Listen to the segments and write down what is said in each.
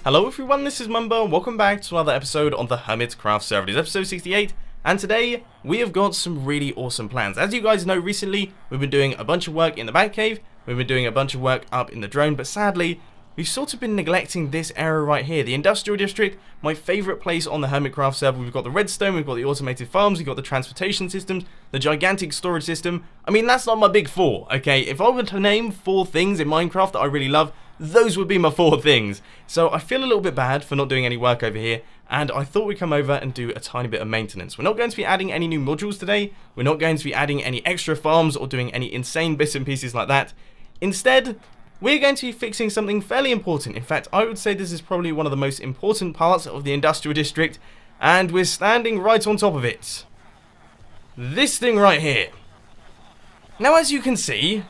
Hello everyone, this is Mumbo, and welcome back to another episode on the Hermitcraft server. It is episode 68, and today we have got some really awesome plans. As you guys know, recently we've been doing a bunch of work in the Batcave, we've been doing a bunch of work up in the drone, but sadly, we've sort of been neglecting this area right here, the Industrial District, my favourite place on the Hermitcraft server. We've got the redstone, we've got the automated farms, we've got the transportation systems, the gigantic storage system. I mean, that's not my big four, okay? If I were to name 4 things in Minecraft that I really love, those would be my 4 things. So I feel a little bit bad for not doing any work over here, and I thought we'd come over and do a tiny bit of maintenance. We're not going to be adding any new modules today, we're not going to be adding any extra farms or doing any insane bits and pieces like that. Instead, we're going to be fixing something fairly important. In fact, I would say this is probably one of the most important parts of the Industrial District, and we're standing right on top of it. This thing right here. Now, as you can see,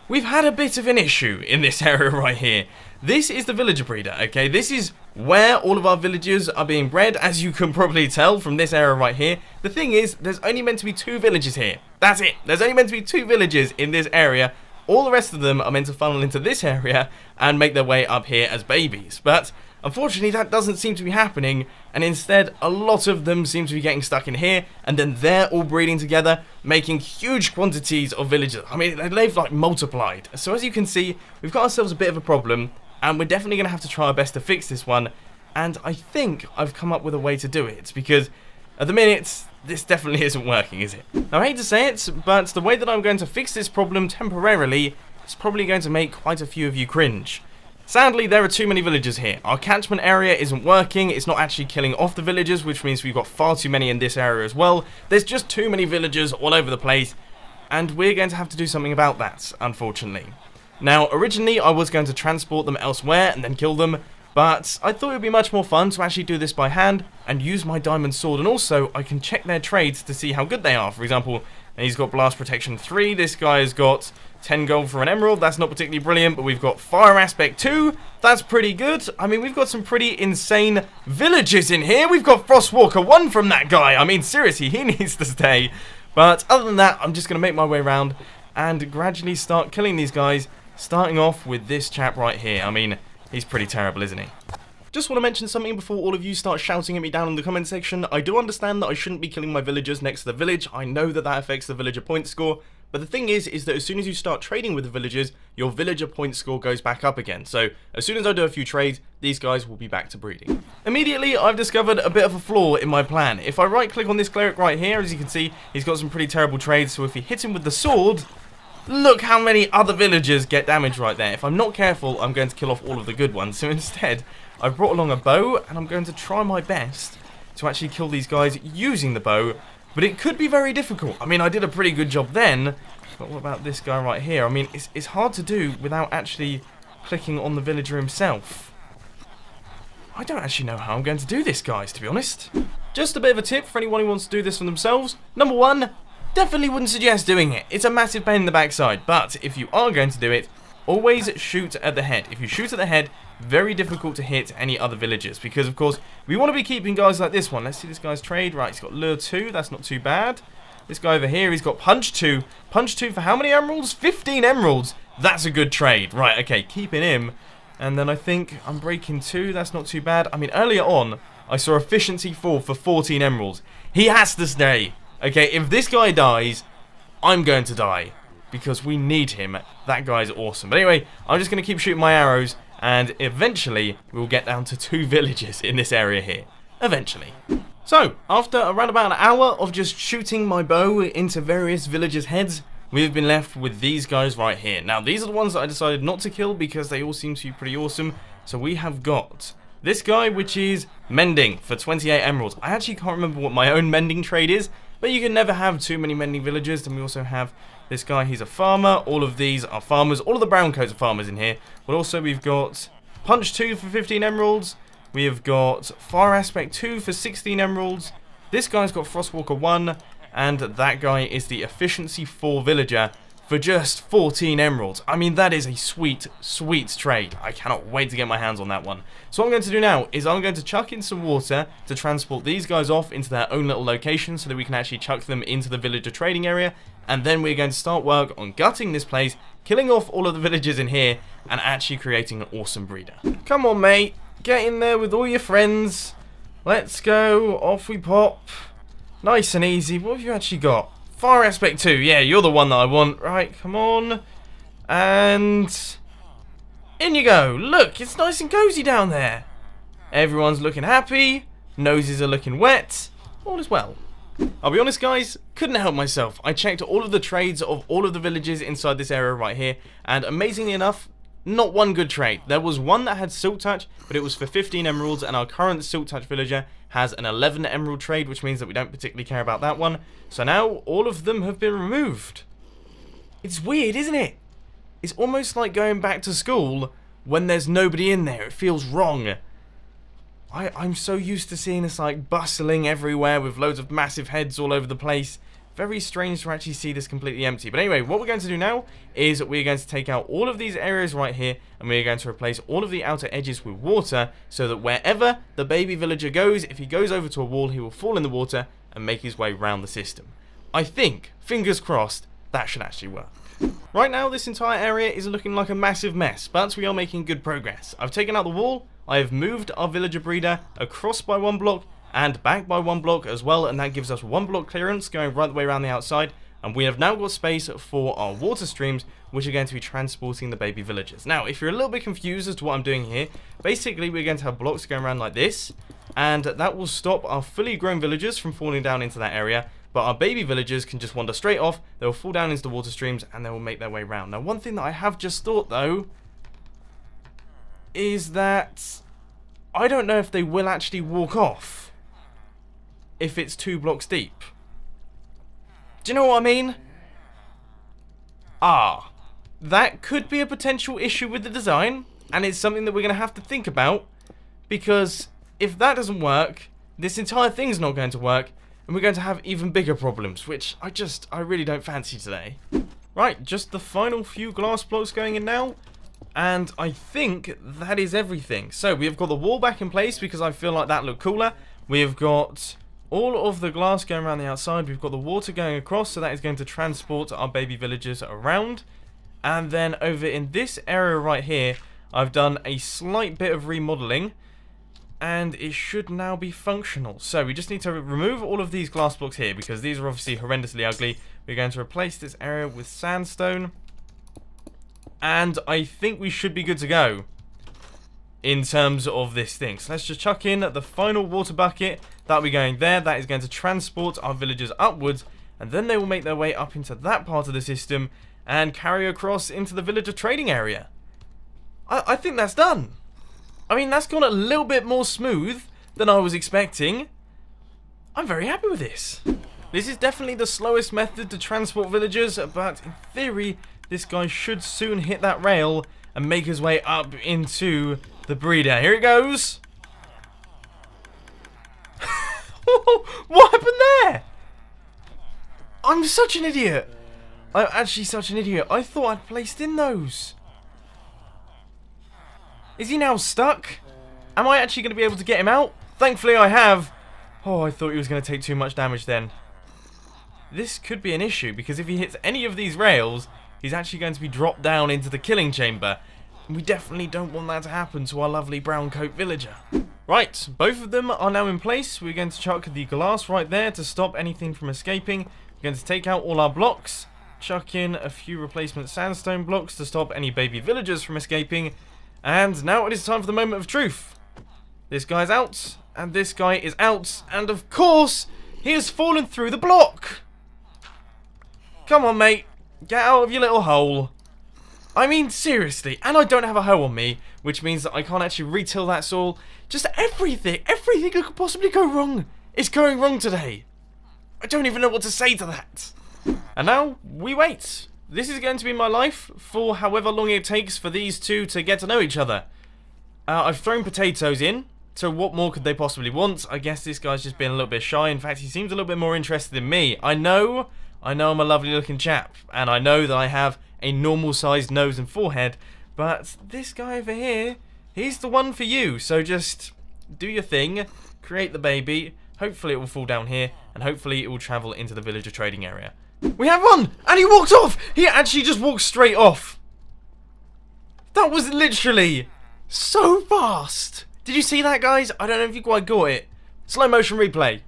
we've had a bit of an issue in this area right here. This is the villager breeder, okay? This is where all of our villagers are being bred, as you can probably tell from this area right here. The thing is, there's only meant to be 2 villages here. That's it. There's only meant to be 2 villages in this area. All the rest of them are meant to funnel into this area and make their way up here as babies. But unfortunately, that doesn't seem to be happening, and instead, a lot of them seem to be getting stuck in here, and then they're all breeding together, making huge quantities of villagers. I mean, they've like multiplied. So as you can see, we've got ourselves a bit of a problem, and we're definitely going to have to try our best to fix this one. And I think I've come up with a way to do it, because at the minute, this definitely isn't working, is it? Now, I hate to say it, but the way that I'm going to fix this problem temporarily is probably going to make quite a few of you cringe. Sadly, there are too many villagers here. Our catchment area isn't working, it's not actually killing off the villagers, which means we've got far too many in this area as well. There's just too many villagers all over the place, and we're going to have to do something about that, unfortunately. Now, originally, I was going to transport them elsewhere and then kill them, but I thought it would be much more fun to actually do this by hand and use my diamond sword, and also I can check their trades to see how good they are. For example, he's got blast protection 3, this guy has got 10 gold for an emerald, that's not particularly brilliant, but we've got fire aspect 2, that's pretty good. I mean, we've got some pretty insane villagers in here. We've got Frostwalker 1 from that guy. I mean, seriously, he needs to stay. But other than that, I'm just going to make my way around and gradually start killing these guys, starting off with this chap right here. I mean, he's pretty terrible, isn't he? Just want to mention something before all of you start shouting at me down in the comment section. I do understand that I shouldn't be killing my villagers next to the village. I know that that affects the villager point score. But the thing is that as soon as you start trading with the villagers, your villager point score goes back up again. So as soon as I do a few trades, these guys will be back to breeding. Immediately, I've discovered a bit of a flaw in my plan. If I right click on this cleric right here, as you can see, he's got some pretty terrible trades. So if we hit him with the sword, look how many other villagers get damaged right there. If I'm not careful, I'm going to kill off all of the good ones. So instead, I've brought along a bow, and I'm going to try my best to actually kill these guys using the bow. But it could be very difficult. I mean, I did a pretty good job then, but what about this guy right here? I mean, it's hard to do without actually clicking on the villager himself. I don't actually know how I'm going to do this, guys, to be honest. Just a bit of a tip for anyone who wants to do this for themselves. Number 1, definitely wouldn't suggest doing it. It's a massive pain in the backside, but if you are going to do it, always shoot at the head. If you shoot at the head, very difficult to hit any other villagers, because of course we want to be keeping guys like this one. Let's see this guy's trade. Right, he's got lure 2, that's not too bad. This guy over here, he's got punch 2. Punch 2 for how many emeralds? 15 emeralds. That's a good trade. Right, okay, keeping him. And then I think I'm breaking 2, that's not too bad. I mean, earlier on I saw efficiency 4 for 14 emeralds. He has to stay. Okay, if this guy dies, I'm going to die, because we need him. That guy's awesome. But anyway, I'm just going to keep shooting my arrows, and eventually we'll get down to 2 villages in this area here. Eventually. So, after around about an hour of just shooting my bow into various villagers' heads, we've been left with these guys right here. Now, these are the ones that I decided not to kill because they all seem to be pretty awesome. So we have got this guy, which is mending for 28 emeralds. I actually can't remember what my own mending trade is, but you can never have too many mending villagers. Then we also have this guy, he's a farmer. All of these are farmers. All of the brown coats are farmers in here. But also we've got punch 2 for 15 emeralds. We have got fire aspect 2 for 16 emeralds. This guy's got Frostwalker 1. And that guy is the efficiency 4 villager for just 14 emeralds. I mean, that is a sweet, sweet trade. I cannot wait to get my hands on that one. So what I'm going to do now is I'm going to chuck in some water to transport these guys off into their own little location so that we can actually chuck them into the villager trading area. And then we're going to start work on gutting this place, killing off all of the villagers in here and actually creating an awesome breeder. Come on, mate. Get in there with all your friends. Let's go. Off we pop. Nice and easy. What have you actually got? Fire aspect 2. Yeah, you're the one that I want. Right, come on. And in you go. Look, it's nice and cozy down there. Everyone's looking happy. Noses are looking wet. All is well. I'll be honest, guys, couldn't help myself. I checked all of the trades of all of the villages inside this area right here, and amazingly enough, not one good trade. There was one that had Silk Touch, but it was for 15 emeralds, and our current Silk Touch villager has an 11 emerald trade, which means that we don't particularly care about that one. So now all of them have been removed. It's weird, isn't it? It's almost like going back to school when there's nobody in there. It feels wrong. I'm so used to seeing this like bustling everywhere with loads of massive heads all over the place. Very strange to actually see this completely empty. But anyway, what we're going to do now is we're going to take out all of these areas right here, and we're going to replace all of the outer edges with water, so that wherever the baby villager goes, if he goes over to a wall, he will fall in the water and make his way around the system. I think, fingers crossed, that should actually work. Right now, this entire area is looking like a massive mess, but we are making good progress. I've taken out the wall, I have moved our villager breeder across by 1 block, and back by 1 block as well, and that gives us 1 block clearance going right the way around the outside, and we have now got space for our water streams, which are going to be transporting the baby villagers. Now, if you're a little bit confused as to what I'm doing here, basically we're going to have blocks going around like this, and that will stop our fully grown villagers from falling down into that area, but our baby villagers can just wander straight off, they'll fall down into the water streams, and they will make their way around. Now, one thing that I have just thought, though, is that I don't know if they will actually walk off if it's 2 blocks deep. Do you know what I mean? That could be a potential issue with the design, and it's something that we're going to have to think about, because if that doesn't work, this entire thing's not going to work, and we're going to have even bigger problems, which I really don't fancy today. Right, just the final few glass blocks going in now, and I think that is everything. So we have got the wall back in place because I feel like that looked cooler. We have got all of the glass going around the outside. We've got the water going across, so that is going to transport our baby villagers around. And then over in this area right here, I've done a slight bit of remodeling, and it should now be functional. So we just need to remove all of these glass blocks here because these are obviously horrendously ugly. We're going to replace this area with sandstone, and I think we should be good to go in terms of this thing. So let's just chuck in the final water bucket. That'll be going there. That is going to transport our villagers upwards, and then they will make their way up into that part of the system and carry across into the villager trading area. I think that's done. I mean, that's gone a little bit more smooth than I was expecting. I'm very happy with this. This is definitely the slowest method to transport villagers, but in theory, this guy should soon hit that rail and make his way up into the breeder. Here it goes. What happened there? I'm such an idiot. I'm actually such an idiot. I thought I'd placed in those. Is he now stuck? Am I actually going to be able to get him out? Thankfully I have. Oh, I thought he was going to take too much damage then. This could be an issue, because if he hits any of these rails, he's actually going to be dropped down into the killing chamber. We definitely don't want that to happen to our lovely brown coat villager. Right, both of them are now in place. We're going to chuck the glass right there to stop anything from escaping. We're going to take out all our blocks, chuck in a few replacement sandstone blocks to stop any baby villagers from escaping. And now it is time for the moment of truth. This guy's out, and this guy is out, and of course, he has fallen through the block. Come on, mate. Get out of your little hole. I mean, seriously. And I don't have a hoe on me, which means that I can't actually retill that soil. Just everything that could possibly go wrong is going wrong today. I don't even know what to say to that. And now, we wait. This is going to be my life for however long it takes for these two to get to know each other. I've thrown potatoes in, so what more could they possibly want? I guess this guy's just being a little bit shy. In fact, he seems a little bit more interested in me. I know I'm a lovely looking chap, and I know that I have a normal sized nose and forehead, but this guy over here, he's the one for you. So just do your thing, create the baby, hopefully it will fall down here, and hopefully it will travel into the villager trading area. We have one! And he walked off! He actually just walked straight off. That was literally so fast. Did you see that, guys? I don't know if you quite got it. Slow motion replay.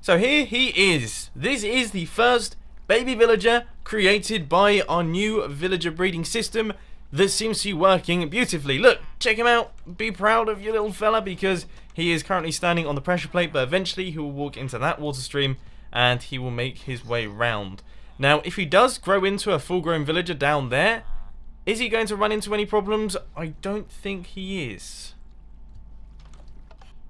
So here he is. This is the first baby villager created by our new villager breeding system that seems to be working beautifully. Look, check him out. Be proud of your little fella because he is currently standing on the pressure plate, but eventually he will walk into that water stream and he will make his way round. Now, if he does grow into a full-grown villager down there, is he going to run into any problems? I don't think he is.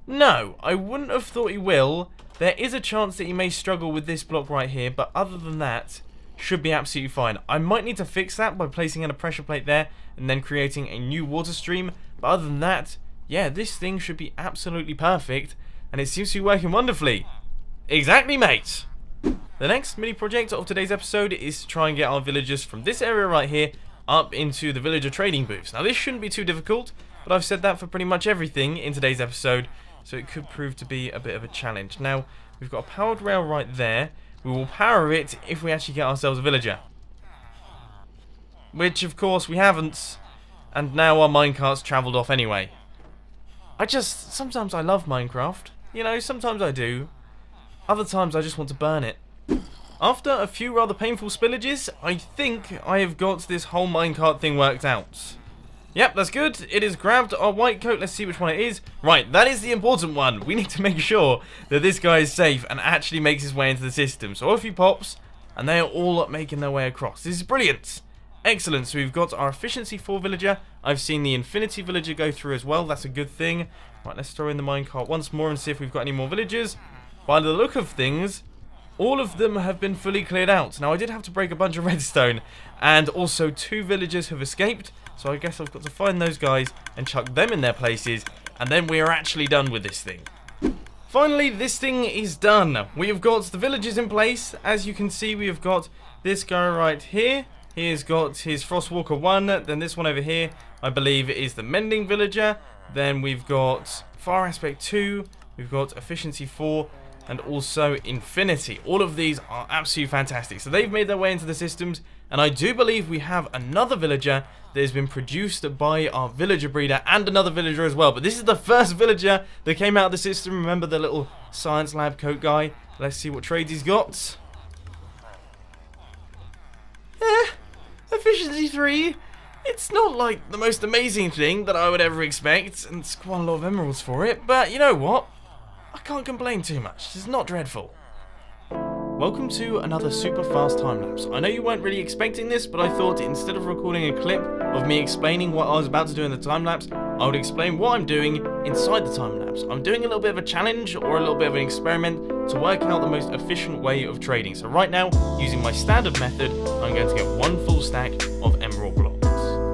No, I wouldn't have thought he will. There is a chance that he may struggle with this block right here, but other than that, should be absolutely fine. I might need to fix that by placing in a pressure plate there and then creating a new water stream, but other than that, yeah, this thing should be absolutely perfect, and it seems to be working wonderfully. Exactly, mate! The next mini project of today's episode is to try and get our villagers from this area right here up into the villager trading booths. Now, this shouldn't be too difficult, but I've said that for pretty much everything in today's episode, so it could prove to be a bit of a challenge. Now, we've got a powered rail right there. We will power it if we actually get ourselves a villager. Which, of course, we haven't. And now our minecart's travelled off anyway. Sometimes I love Minecraft. You know, sometimes I do. Other times I just want to burn it. After a few rather painful spillages, I think I have got this whole minecart thing worked out. Yep, that's good. It has grabbed our white coat. Let's see which one it is. Right, that is the important one. We need to make sure that this guy is safe and actually makes his way into the system. So off he pops, and they are all making their way across. This is brilliant. Excellent. So we've got our efficiency 4 villager. I've seen the infinity villager go through as well. That's a good thing. Right, let's throw in the minecart once more and see if we've got any more villagers. By the look of things, all of them have been fully cleared out. Now, I did have to break a bunch of redstone, and also 2 villagers have escaped. So I guess I've got to find those guys and chuck them in their places, and then we are actually done with this thing. Finally, this thing is done. We have got the villagers in place. As you can see, we have got this guy right here. He has got his Frostwalker 1. Then this one over here, I believe, is the Mending Villager. Then we've got Fire Aspect 2. We've got Efficiency 4. And also Infinity. All of these are absolutely fantastic. So they've made their way into the systems. And I do believe we have another villager that has been produced by our villager breeder and another villager as well. But this is the first villager that came out of the system. Remember the little science lab coat guy? Let's see what trades he's got. Efficiency 3. It's not like the most amazing thing that I would ever expect. And it's quite a lot of emeralds for it. But you know what? I can't complain too much. It's not dreadful. Welcome to another super fast time lapse. I know you weren't really expecting this, but I thought instead of recording a clip of me explaining what I was about to do in the time lapse, I would explain what I'm doing inside the time lapse. I'm doing a little bit of a challenge or a little bit of an experiment to work out the most efficient way of trading. So right now, using my standard method, I'm going to get 1 full stack of emerald blocks.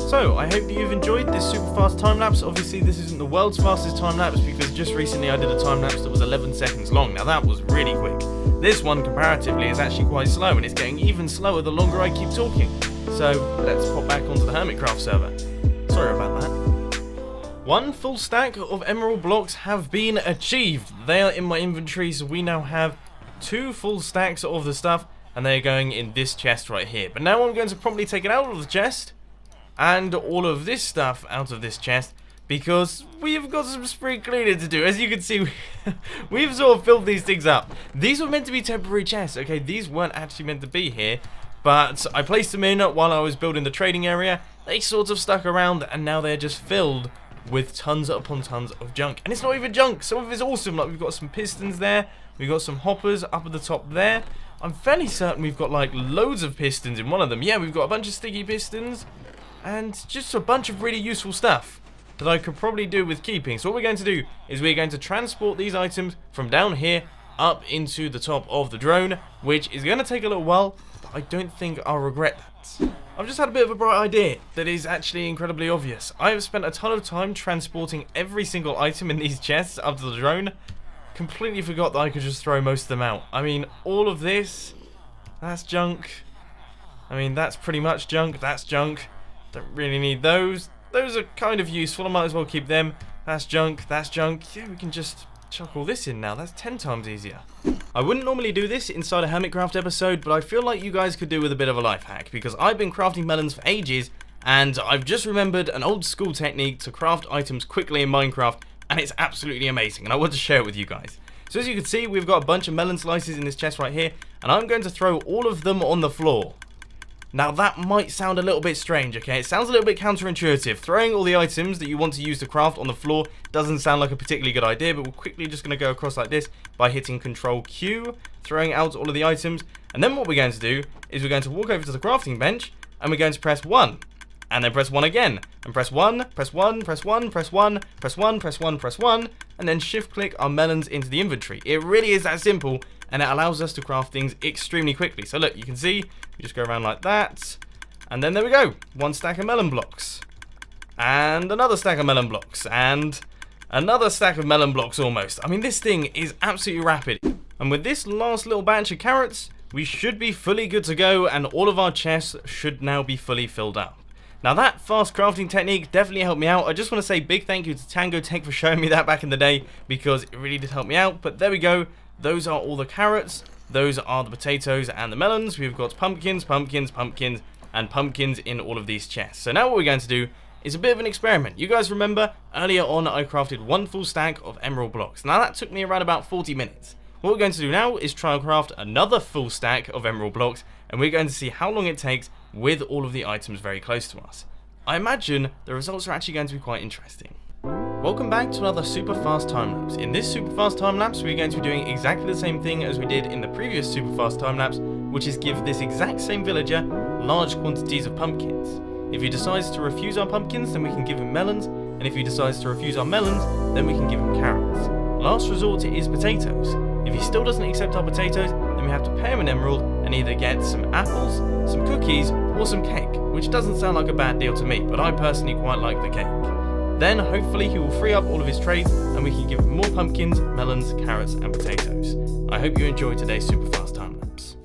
So, I hope that you've enjoyed this super fast time lapse. Obviously, this isn't the world's fastest time lapse because just recently I did a time lapse that was 11 seconds long. Now, that was really quick. This one, comparatively, is actually quite slow, and it's getting even slower the longer I keep talking. So, let's pop back onto the Hermitcraft server. Sorry about that. 1 full stack of emerald blocks have been achieved. They are in my inventory, so we now have 2 full stacks of the stuff, and they are going in this chest right here. But now I'm going to promptly take it out of the chest, and all of this stuff out of this chest, because we've got some spring cleaning to do. As you can see, we've sort of filled these things up. These were meant to be temporary chests, okay? These weren't actually meant to be here, but I placed them in while I was building the trading area. They sort of stuck around, and now they're just filled with tons upon tons of junk. And it's not even junk. Some of it's awesome. Like, we've got some pistons there. We've got some hoppers up at the top there. I'm fairly certain we've got, like, loads of pistons in one of them. Yeah, we've got a bunch of sticky pistons. And just a bunch of really useful stuff that I could probably do with keeping. So what we're going to do is we're going to transport these items from down here up into the top of the drone, which is going to take a little while, but I don't think I'll regret that. I've just had a bit of a bright idea that is actually incredibly obvious. I have spent a ton of time transporting every single item in these chests up to the drone. Completely forgot that I could just throw most of them out. I mean, all of this, that's junk. I mean, that's pretty much junk. That's junk. Don't really need those. Those are kind of useful. I might as well keep them. That's junk. That's junk. Yeah, we can just chuck all this in now. That's 10 times easier. I wouldn't normally do this inside a Hermitcraft episode, but I feel like you guys could do with a bit of a life hack, because I've been crafting melons for ages, and I've just remembered an old school technique to craft items quickly in Minecraft, and it's absolutely amazing, and I want to share it with you guys. So as you can see, we've got a bunch of melon slices in this chest right here, and I'm going to throw all of them on the floor. Now that might sound a little bit strange, okay? It sounds a little bit counterintuitive. Throwing all the items that you want to use to craft on the floor doesn't sound like a particularly good idea, but we're quickly just going to go across like this by hitting Control Q, throwing out all of the items, and then what we're going to do is we're going to walk over to the crafting bench, and we're going to press 1, and then press 1 again, and press 1, press 1, press 1, press 1, press 1, press 1, press 1, and then shift click our melons into the inventory. It really is that simple, and it allows us to craft things extremely quickly. So look, you can see, we just go around like that, and then there we go, 1 stack of melon blocks, and another stack of melon blocks, and another stack of melon blocks almost. I mean, this thing is absolutely rapid, and with this last little batch of carrots, we should be fully good to go, and all of our chests should now be fully filled up. Now that fast crafting technique definitely helped me out. I just want to say big thank you to Tango Tech for showing me that back in the day, because it really did help me out. But there we go, those are all the carrots, those are the potatoes and the melons. We've got pumpkins, pumpkins, pumpkins, and pumpkins in all of these chests. So now what we're going to do is a bit of an experiment. You guys remember earlier on I crafted 1 full stack of emerald blocks. Now that took me around about 40 minutes. What we're going to do now is try and craft another full stack of emerald blocks, and we're going to see how long it takes with all of the items very close to us. I imagine the results are actually going to be quite interesting. Welcome back to another super fast time lapse. In this super fast time lapse, we're going to be doing exactly the same thing as we did in the previous super fast time lapse, which is give this exact same villager large quantities of pumpkins. If he decides to refuse our pumpkins, then we can give him melons, and if he decides to refuse our melons, then we can give him carrots. Last resort is potatoes. If he still doesn't accept our potatoes, then we have to pay him an emerald and either get some apples, some cookies, or some cake, which doesn't sound like a bad deal to me, but I personally quite like the cake. Then hopefully he will free up all of his trades and we can give him more pumpkins, melons, carrots, and potatoes. I hope you enjoyed today's super fast time lapse.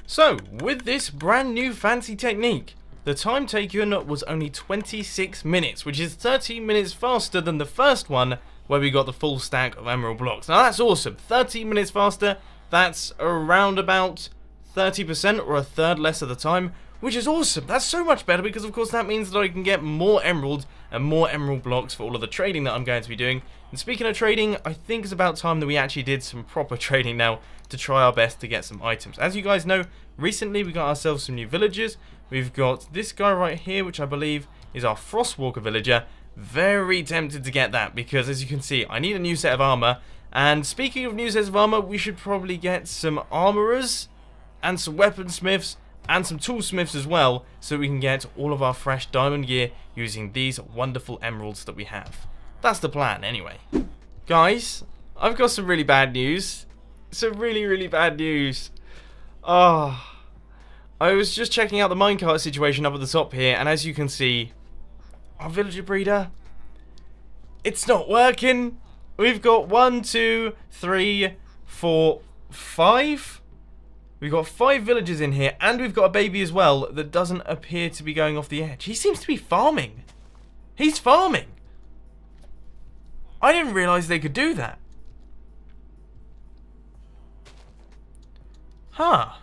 So, with this brand new fancy technique, the time taken was only 26 minutes, which is 13 minutes faster than the first one, where we got the full stack of emerald blocks. Now that's awesome, 13 minutes faster, that's around about 30% or a third less of the time, which is awesome. That's so much better, because of course that means that I can get more emeralds and more emerald blocks for all of the trading that I'm going to be doing. And speaking of trading, I think it's about time that we actually did some proper trading now to try our best to get some items. As you guys know, recently we got ourselves some new villagers. We've got this guy right here, which I believe is our Frostwalker villager. Very tempted to get that, because as you can see, I need a new set of armor. And speaking of new sets of armor, we should probably get some armorers and some weaponsmiths and some toolsmiths as well, so we can get all of our fresh diamond gear using these wonderful emeralds that we have. That's the plan anyway. Guys, I've got some really bad news. Some really bad news. I was just checking out the minecart situation up at the top here, and as you can see, our villager breeder, it's not working. We've got 1, 2, 3, 4, 5. We've got 5 villagers in here, and we've got a baby as well that doesn't appear to be going off the edge. He seems to be farming. He's farming. I didn't realize they could do that. Huh.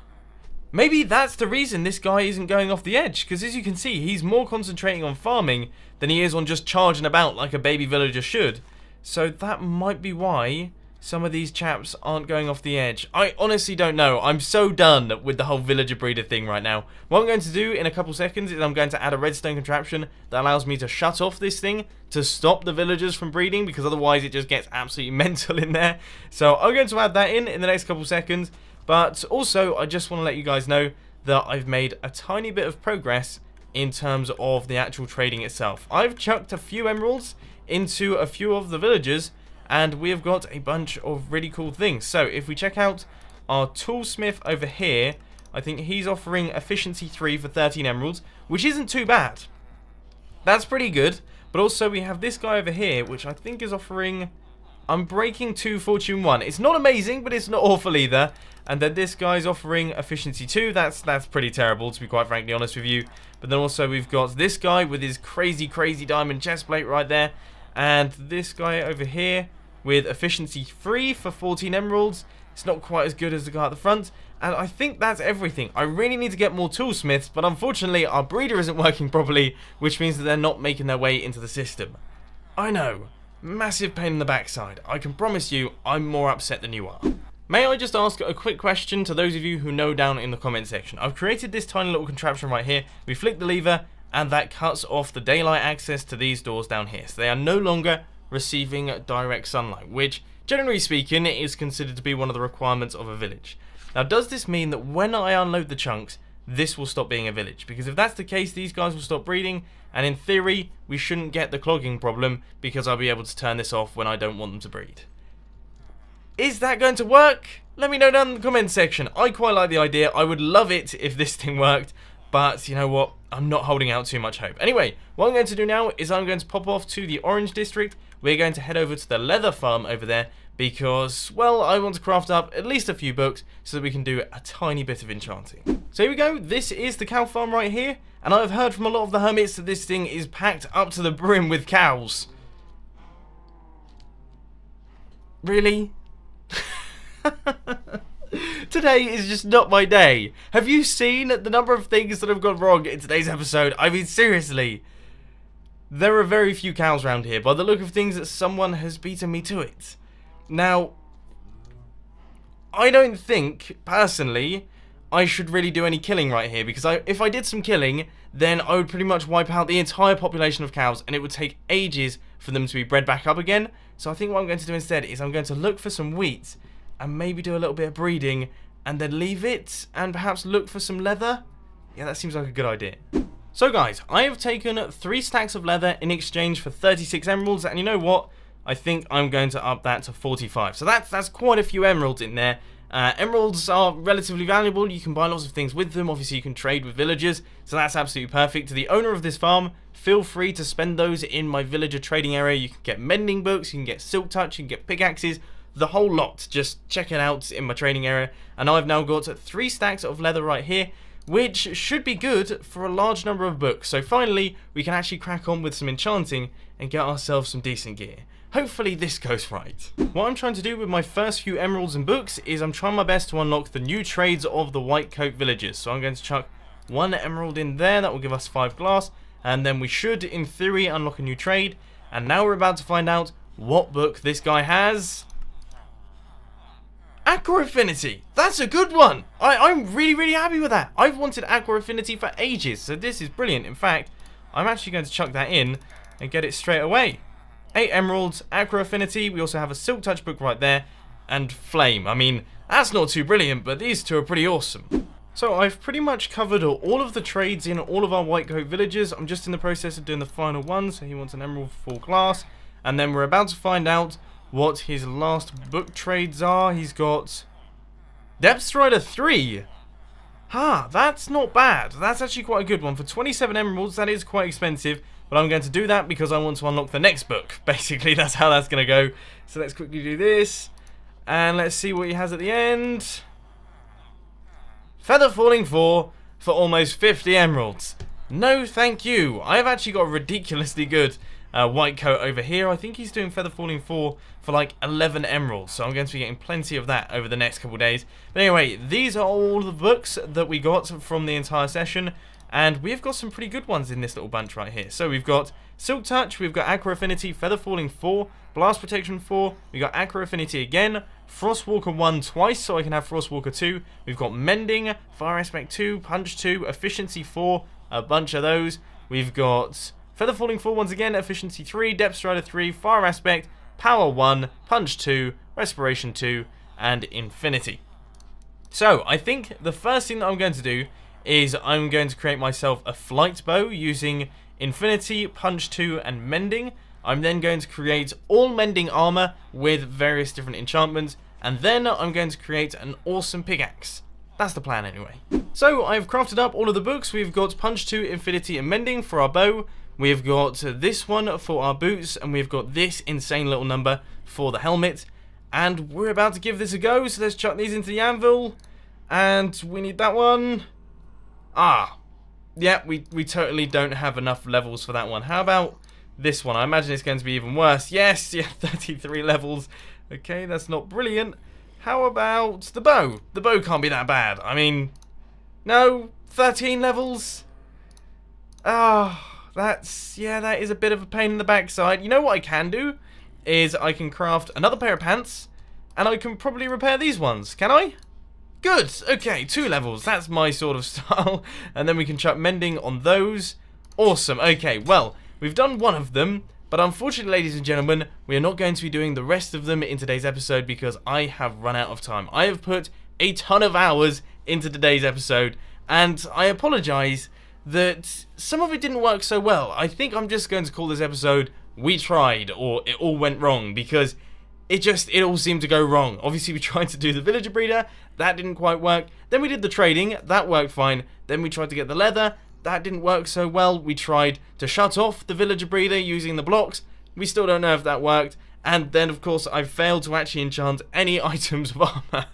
Maybe that's the reason this guy isn't going off the edge, because as you can see, he's more concentrating on farming than he is on just charging about like a baby villager should. So that might be why some of these chaps aren't going off the edge. I honestly don't know. I'm so done with the whole villager breeder thing right now. What I'm going to do in a couple seconds is I'm going to add a redstone contraption that allows me to shut off this thing to stop the villagers from breeding, because otherwise it just gets absolutely mental in there. So I'm going to add that in the next couple seconds. But also, I just want to let you guys know that I've made a tiny bit of progress in terms of the actual trading itself. I've chucked a few emeralds into a few of the villagers, and we have got a bunch of really cool things. So if we check out our toolsmith over here, I think he's offering efficiency 3 for 13 emeralds, which isn't too bad. That's pretty good. But also we have this guy over here, which I think is offering Unbreaking 2, Fortune 1. It's not amazing, but it's not awful either. And then this guy's offering efficiency 2. That's pretty terrible, to be quite frankly honest with you. But then also we've got this guy with his crazy diamond chestplate right there. And this guy over here with efficiency 3 for 14 emeralds. It's not quite as good as the guy at the front. And I think that's everything. I really need to get more toolsmiths, but unfortunately our breeder isn't working properly, which means that they're not making their way into the system. I know, massive pain in the backside. I can promise you I'm more upset than you are. May I just ask a quick question to those of you who know down in the comment section. I've created this tiny little contraption right here. We flick the lever and that cuts off the daylight access to these doors down here. So they are no longer receiving direct sunlight, which generally speaking is considered to be one of the requirements of a village. Now does this mean that when I unload the chunks, this will stop being a village? Because if that's the case, these guys will stop breeding, and in theory we shouldn't get the clogging problem because I'll be able to turn this off when I don't want them to breed. Is that going to work? Let me know down in the comment section. I quite like the idea. I would love it if this thing worked, but you know what? I'm not holding out too much hope. Anyway, what I'm going to do now is I'm going to pop off to the orange district. We're going to head over to the leather farm over there because, well, I want to craft up at least a few books so that we can do a tiny bit of enchanting. So here we go. This is the cow farm right here, and I've heard from a lot of the hermits that this thing is packed up to the brim with cows. Really? Today is just not my day. Have you seen the number of things that have gone wrong in today's episode? I mean, seriously. There are very few cows around here. By the look of things, that someone has beaten me to it. Now, I don't think, personally, I should really do any killing right here. Because if I did some killing, then I would pretty much wipe out the entire population of cows. And it would take ages for them to be bred back up again. So I think what I'm going to do instead is I'm going to look for some wheat and maybe do a little bit of breeding and then leave it and perhaps look for some leather. Yeah, that seems like a good idea. So guys, I have taken 3 stacks of leather in exchange for 36 emeralds, and you know what? I think I'm going to up that to 45. So that's quite a few emeralds in there. Emeralds are relatively valuable. You can buy lots of things with them. Obviously, you can trade with villagers, so that's absolutely perfect. To the owner of this farm, feel free to spend those in my villager trading area. You can get mending books, you can get silk touch, you can get pickaxes, the whole lot. Just check it out in my trading area. And I've now got 3 stacks of leather right here, which should be good for a large number of books. So finally, we can actually crack on with some enchanting and get ourselves some decent gear. Hopefully this goes right. What I'm trying to do with my first few emeralds and books is I'm trying my best to unlock the new trades of the white coat villagers. So I'm going to chuck 1 emerald in there. That will give us 5 glass. And then we should, in theory, unlock a new trade. And now we're about to find out what book this guy has. Aqua Affinity. That's a good one. I'm really happy with that. I've wanted Aqua Affinity for ages, so this is brilliant. In fact, I'm actually going to chuck that in and get it straight away. 8 emeralds, Aqua Affinity. We also have a Silk Touch book right there, and Flame. I mean, that's not too brilliant, but these two are pretty awesome. So I've pretty much covered all of the trades in all of our white coat villagers. I'm just in the process of doing the final one. So he wants an emerald for 4 glass, and then we're about to find out what his last book trades are. He's got Depth Strider 3. That's not bad. That's actually quite a good one. For 27 emeralds, that is quite expensive. But I'm going to do that because I want to unlock the next book. Basically, that's how that's going to go. So let's quickly do this. And let's see what he has at the end. Feather Falling 4 for almost 50 emeralds. No, thank you. I've actually got a ridiculously good white coat over here. I think he's doing Feather Falling 4 for like 11 emeralds, so I'm going to be getting plenty of that over the next couple of days. But anyway, these are all the books that we got from the entire session, and we've got some pretty good ones in this little bunch right here. So we've got Silk Touch, we've got Aqua Affinity, Feather Falling 4, Blast Protection 4, we've got Aqua Affinity again, Frostwalker 1 twice so I can have Frostwalker 2, we've got Mending, Fire Aspect 2, Punch 2, Efficiency 4, a bunch of those, we've got Feather Falling 4 once again, Efficiency 3, Depth Strider 3, Fire Aspect, Power 1, Punch 2, Respiration 2, and Infinity. So, I think the first thing that I'm going to do is I'm going to create myself a flight bow using Infinity, Punch 2, and Mending. I'm then going to create all Mending armor with various different enchantments, and then I'm going to create an awesome pickaxe. That's the plan anyway. So, I've crafted up all of the books. We've got Punch 2, Infinity, and Mending for our bow. We've got this one for our boots, and we've got this insane little number for the helmet. And we're about to give this a go, so let's chuck these into the anvil. And we need that one. Yeah, we totally don't have enough levels for that one. How about this one. I imagine it's going to be even worse. Yes, yeah, 33 levels. Okay, that's not brilliant. How about the bow? The bow can't be that bad. I mean, no, 13 levels? Ah, yeah, that is a bit of a pain in the backside. You know what I can do? Is I can craft another pair of pants, and I can probably repair these ones. Can I? Good. Okay, 2 levels. That's my sort of style. And then we can chuck mending on those. Awesome. Okay, well, we've done one of them, but unfortunately, ladies and gentlemen, we are not going to be doing the rest of them in today's episode because I have run out of time. I have put a ton of hours into today's episode, and I apologize that some of it didn't work so well. I think I'm just going to call this episode We Tried, or It All Went Wrong, because it all seemed to go wrong. Obviously, we tried to do the villager breeder, that didn't quite work. Then we did the trading, that worked fine. Then we tried to get the leather, that didn't work so well. We tried to shut off the villager breeder using the blocks, we still don't know if that worked. And then, of course, I failed to actually enchant any items of armor,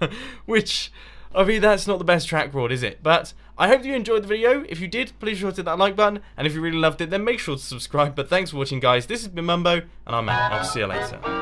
which, I mean, that's not the best track record, is it? But I hope you enjoyed the video. If you did, please sure to hit that like button. And if you really loved it, then make sure to subscribe. But thanks for watching, guys. This has been Mumbo, and I'm out. I'll see you later.